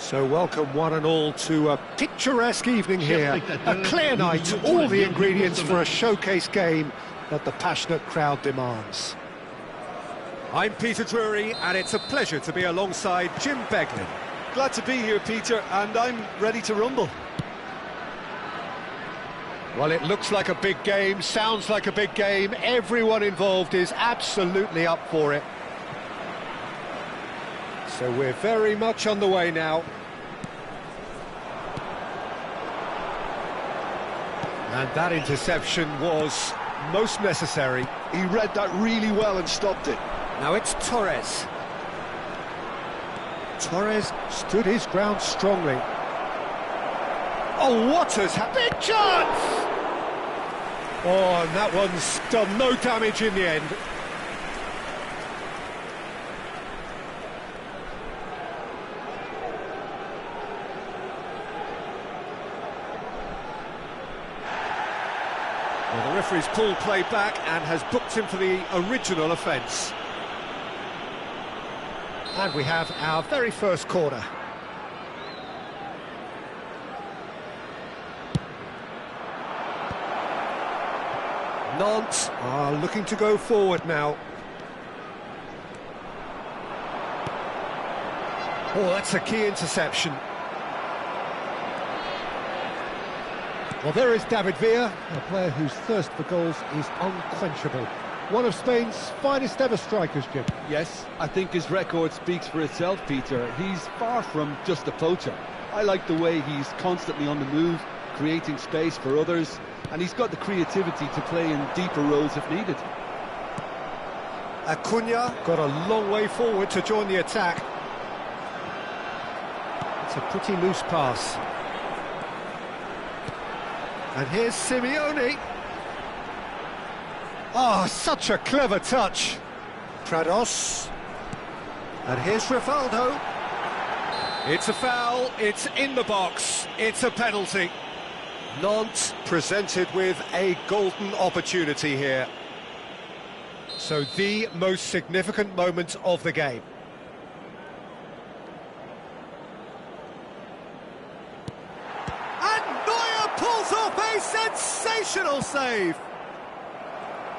So welcome one and all to a picturesque evening here, a clear night, all the ingredients for a showcase game that the passionate crowd demands. I'm Peter Drury and it's a pleasure to be alongside Jim Beglin. Glad to be here, Peter, and I'm ready to rumble. Well, it looks like a big game, sounds like a big game, everyone involved is absolutely up for it. So we're very much on the way now. And that interception was most necessary. He read that really well and stopped it. Now it's Torres. Torres stood his ground strongly. Oh, what has happened? Big chance! Oh, and that one's done no damage in the end. Well, the referee's pulled play back and has booked him for the original offence. And we have our very first corner. Nant are looking to go forward now. Oh, that's a key interception. Well, there is David Villa, a player whose thirst for goals is unquenchable. One of Spain's finest ever strikers, Jim. Yes, I think his record speaks for itself, Peter. He's far from just a poacher. I like the way he's constantly on the move, creating space for others, and he's got the creativity to play in deeper roles if needed. Acuna got a long way forward to join the attack. It's a pretty loose pass. And here's Simeone. Oh, such a clever touch. Prados. And here's Rivaldo. It's a foul, it's in the box, it's a penalty. Nant presented with a golden opportunity here. So the most significant moment of the game. And Neuer pulls off a sensational save.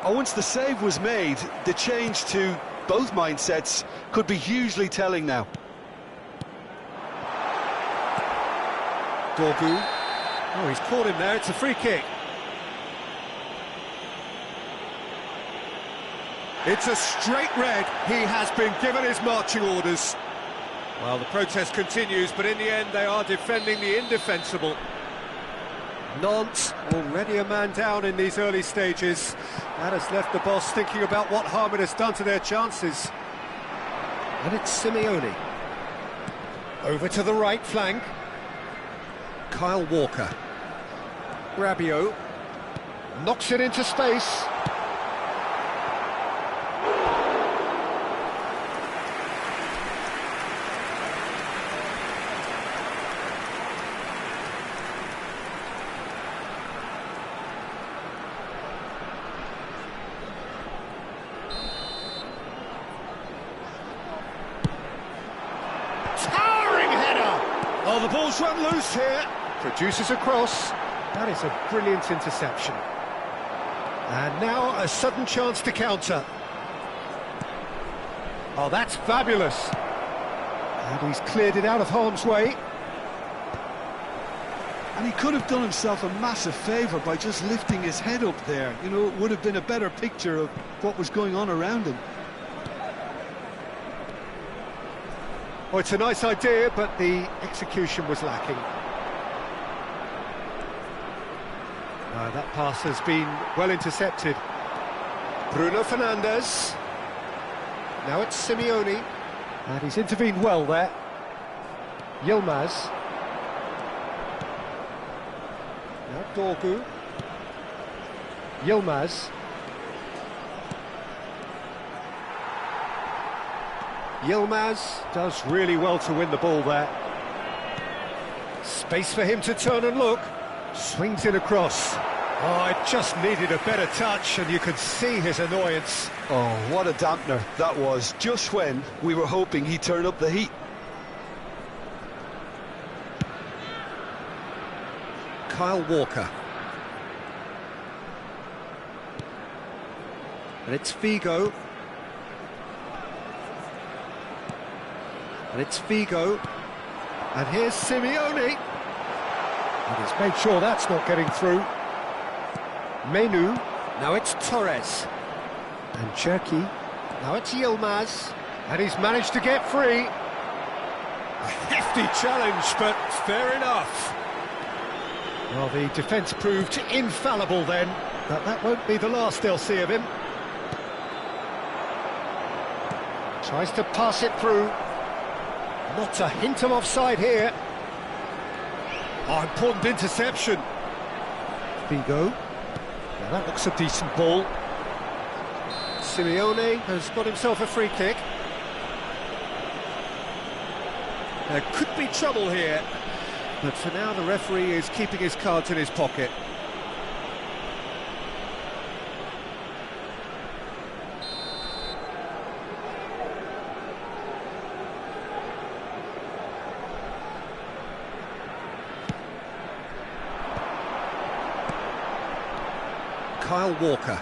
Oh, once the save was made, the change to both mindsets could be hugely telling now. Dorgu. Oh, he's caught him there, it's a free kick. It's a straight red, he has been given his marching orders. Well, the protest continues, but in the end they are defending the indefensible. Nant already a man down in these early stages. That has left the boss thinking about what harm it has done to their chances. And it's Simeone. Over to the right flank. Kyle Walker. Rabiot. Knocks it into space. Oh, the ball's run loose here. Produces a cross. That is a brilliant interception. And now a sudden chance to counter. Oh, that's fabulous. And he's cleared it out of harm's way. And he could have done himself a massive favour by just lifting his head up there. You know, it would have been a better picture of what was going on around him. Well, it's a nice idea, but the execution was lacking. That pass has been well intercepted. Bruno Fernandes. Now it's Simeone. And he's intervened well there. Yilmaz. Now Dorgu. Yilmaz. Yilmaz does really well to win the ball there. Space for him to turn and look. Swings it across. Oh, it just needed a better touch, and you could see his annoyance. Oh, what a dampener that was, just when we were hoping he'd turn up the heat. Kyle Walker. And it's Figo. And it's Figo. And here's Simeone. And he's made sure that's not getting through. Menu. Now it's Torres. And Cherki. Now it's Yilmaz. And he's managed to get free. A hefty challenge, but fair enough. Well, the defence proved infallible then, but that won't be the last they'll see of him. Tries to pass it through. Not a hint of offside here. Oh, important interception. Figo. Now that looks a decent ball. Simeone has got himself a free kick. There could be trouble here, but for now the referee is keeping his cards in his pocket. Kyle Walker.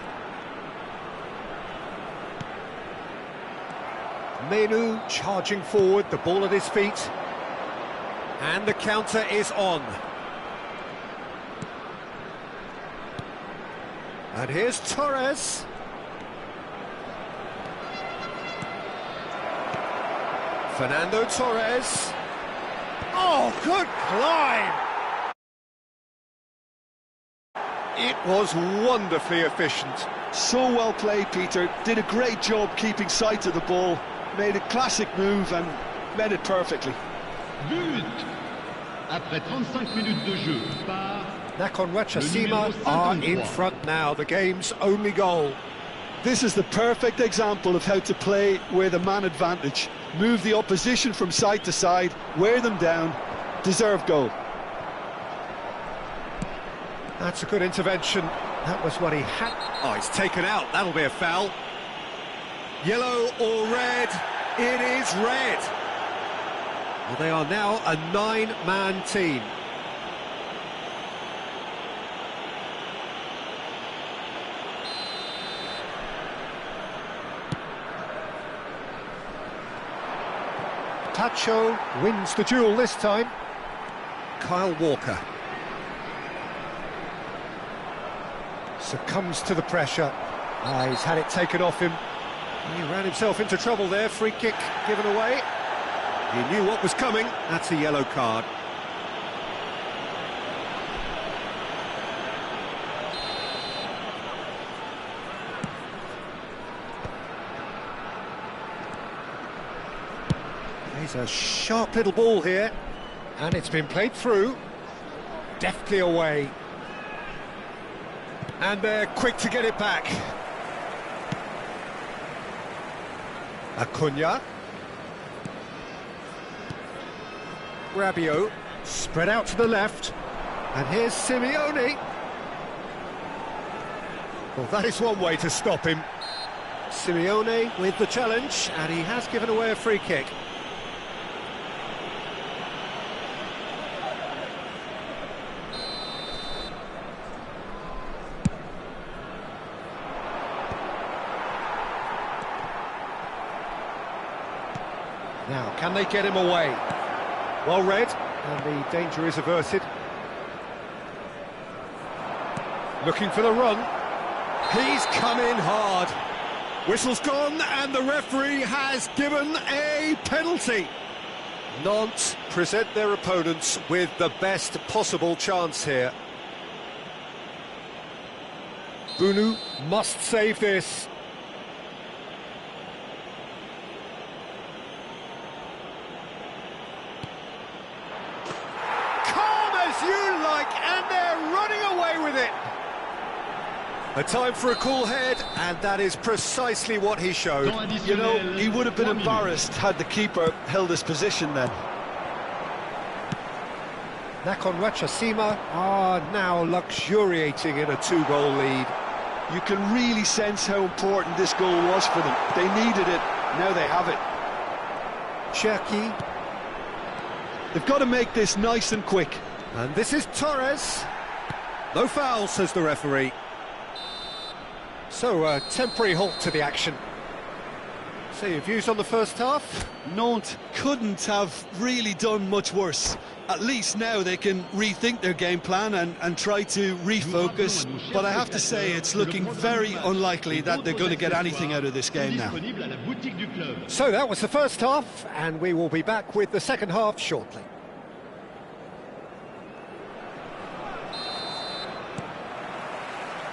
Menu charging forward, the ball at his feet. And the counter is on. And here's Torres. Fernando Torres. Oh, good climb! It was wonderfully efficient. So well played, Peter. Did a great job keeping sight of the ball. Made a classic move and met it perfectly. But après 35 minutes de jeu par Naхон are in front now, the game's only goal. This is the perfect example of how to play with a man advantage. Move the opposition from side to side, wear them down, deserve goal. That's a good intervention. That was what he had. Oh, he's taken out. That'll be a foul. Yellow or red? It is red. Well, they are now a 9-man team. Tacho wins the duel this time. Kyle Walker. Succumbs to the pressure. He's had it taken off him. He ran himself into trouble there. Free kick given away. He knew what was coming. That's a yellow card. There's a sharp little ball here. And it's been played through. Deftly away. And they're quick to get it back. Acuna. Rabiot. Spread out to the left. And here's Simeone. Well, that is one way to stop him. Simeone with the challenge, and he has given away a free kick. Now, can they get him away? Well read, and the danger is averted. Looking for the run. He's come in hard. Whistle's gone, and the referee has given a penalty. Nant present their opponents with the best possible chance here. Bunu must save this. You like, and they're running away with it. A time for a cool head, and that is precisely what he showed. You know, he would have been embarrassed had the keeper held his position then. Naхон are now luxuriating in a 2-goal lead. You can really sense how important this goal was for them. They needed it, now they have it. Cherki. They've got to make this nice and quick. And this is Torres. No foul, says the referee. So, a temporary halt to the action. So, your views on the first half? Nant couldn't have really done much worse. At least now they can rethink their game plan and try to refocus. But I have to say, it's looking very unlikely that they're going to get anything out of this game now. So that was the first half, and we will be back with the second half shortly.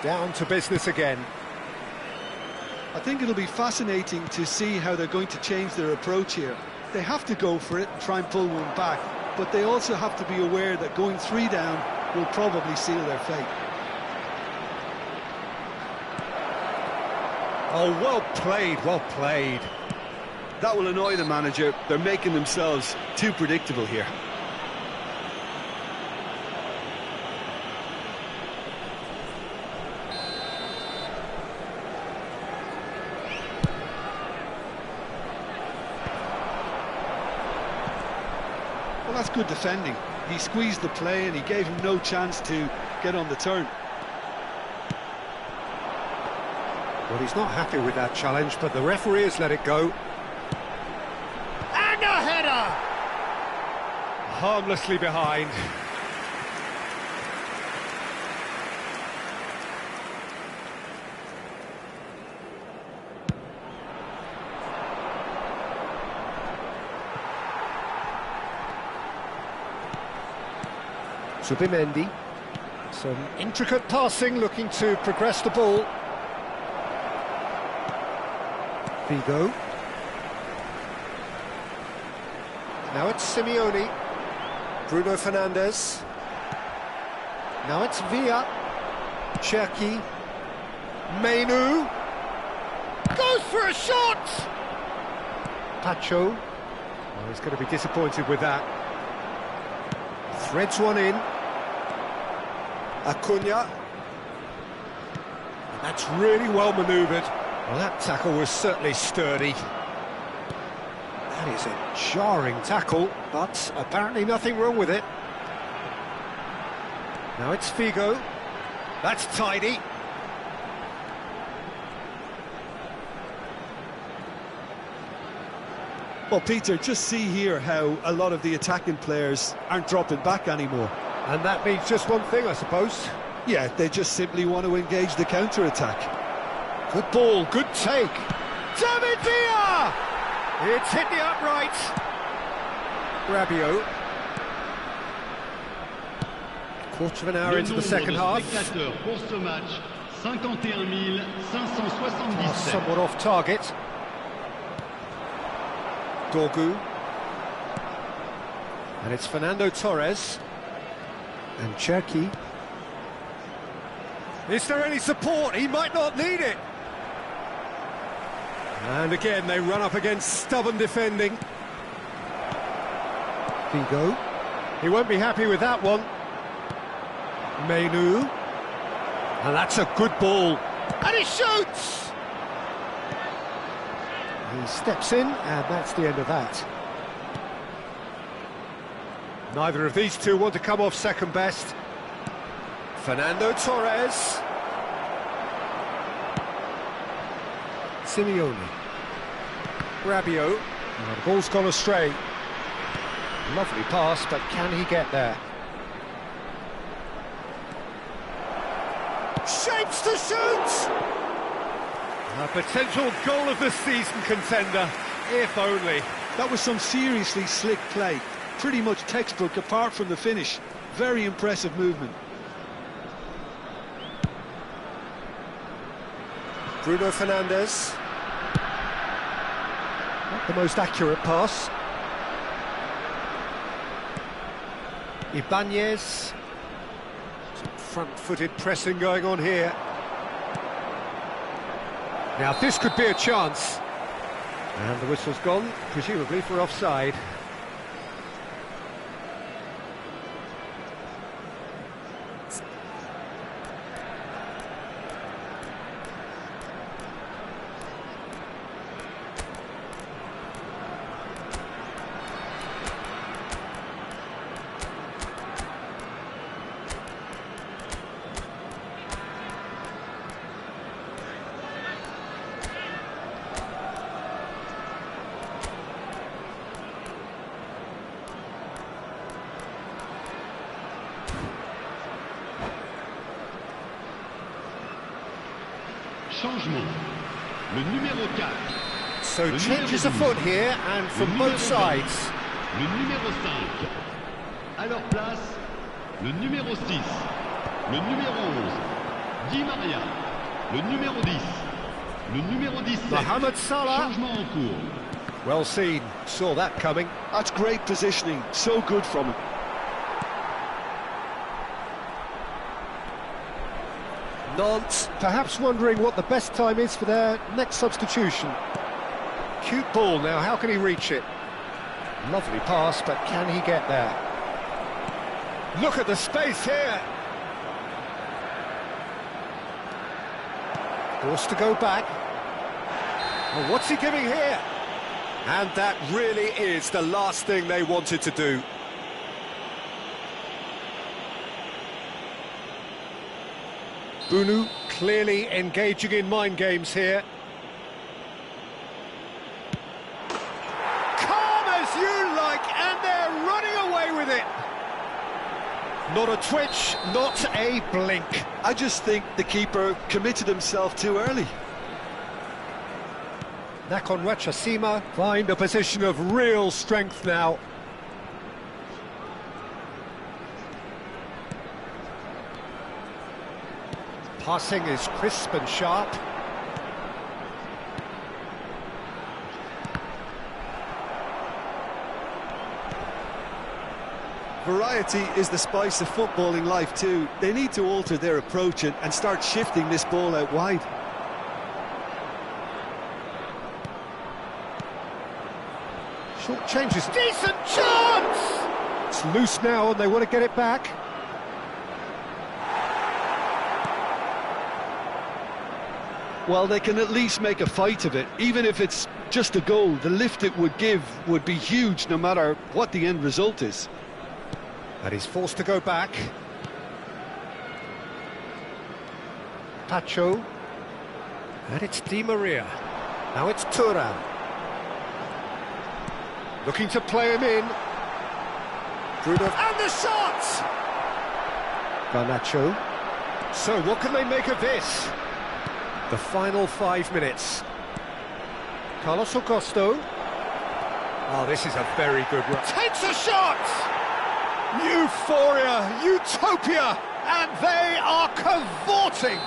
Down to business again. I think it'll be fascinating to see how they're going to change their approach here. They have to go for it and try and pull one back, but they also have to be aware that going 3 down will probably seal their fate. Oh, well played, well played. That will annoy the manager. They're making themselves too predictable here. Well, that's good defending. He squeezed the play and he gave him no chance to get on the turn. Well, he's not happy with that challenge, but the referee has let it go. And a header! Harmlessly behind. Subimendi. Some intricate passing, looking to progress the ball. Figo. Now it's Simeone. Bruno Fernandes. Now it's Villa. Cherki. Mainu. Goes for a shot! Pacho. Oh, he's going to be disappointed with that. Threads one in. Acuna. And that's really well manoeuvred. Well, that tackle was certainly sturdy. That is a jarring tackle, but apparently nothing wrong with it. Now it's Figo. That's tidy. Well, Peter, just see here how a lot of the attacking players aren't dropping back anymore. And that means just one thing, I suppose. Yeah, they just simply want to engage the counter-attack. Good ball, good take. David Villa! It's hit the upright. Rabiot. Quarter of an hour into the second half. Somewhat off target. Dorgu. And it's Fernando Torres. And Cherki. Is there any support? He might not need it. And again, they run up against stubborn defending. Figo. He won't be happy with that one. Mainu. And that's a good ball. And he shoots! He steps in, and that's the end of that. Neither of these two want to come off second best. Fernando Torres. Simeone. Rabiot. Oh, the ball's gone astray. Lovely pass, but can he get there? Shapes to shoot! A potential goal of the season contender, if only. That was some seriously slick play. Pretty much textbook apart from the finish. Very impressive movement. Bruno Fernandes. Not the most accurate pass. Ibanez. Some front-footed pressing going on here. Now this could be a chance. And the whistle's gone, presumably for offside. Changement. Le numéro 4. So Le changes numéro afoot 12. here and from Le both numéro 20. sides. Le numéro 5. À leur place, le numéro 6. Le numéro 11. Di Maria. Le numéro 10. Le numéro 17. Mohamed Salah. Changement en cours. Well seen, saw that coming. That's great positioning, so good from him. Nant perhaps wondering what the best time is for their next substitution. Cute ball now, how can he reach it? Lovely pass, but can he get there? Look at the space here. Forced to go back. Well, what's he giving here? And that really is the last thing they wanted to do. Bunu clearly engaging in mind games here. Calm as you like, and they're running away with it. Not a twitch, not a blink. I just think the keeper committed himself too early. Naхон find a position of real strength now. Passing is crisp and sharp. Variety is the spice of footballing life too. They need to alter their approach and start shifting this ball out wide. Short changes, decent chance! It's loose now and they want to get it back. Well, they can at least make a fight of it. Even if it's just a goal, the lift it would give would be huge no matter what the end result is. And he's forced to go back. Pacho. And it's Di Maria. Now it's Thuram. Looking to play him in. Bruno. And the shot! Garnacho. So what can they make of this? The final 5 minutes. Carlos Augusto. Oh, this is a very good run. Takes a shot! Euphoria, utopia, and they are cavorting.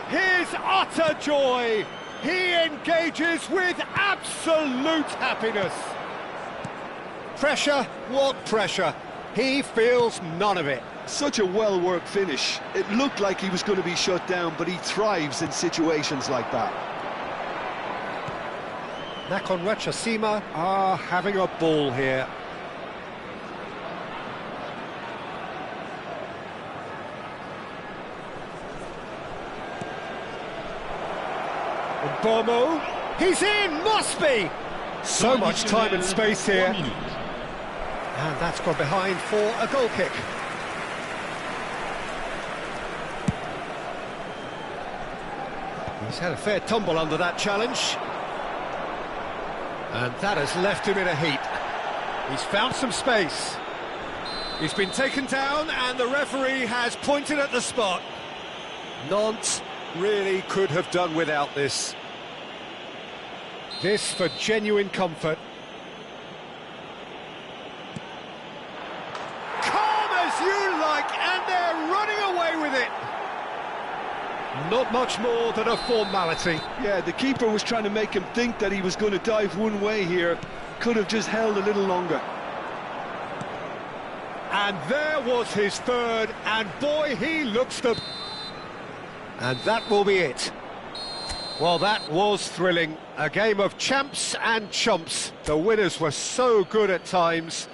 His utter joy. He engages with absolute happiness. Pressure, what pressure? He feels none of it. Such a well-worked finish. It looked like he was going to be shut down, but he thrives in situations like that. Nakhon are having a ball here. Bomo, he's in, must be! So much time and space here. And that's gone behind for a goal kick. He's had a fair tumble under that challenge. And that has left him in a heap. He's found some space. He's been taken down and the referee has pointed at the spot. Nant really could have done without this. This for genuine comfort. Calm as you like, and they're running away with it. Not much more than a formality. Yeah, the keeper was trying to make him think that he was going to dive one way here. Could have just held a little longer. And there was his third, and boy, he looks the... And that will be it. Well, that was thrilling. A game of champs and chumps. The winners were so good at times.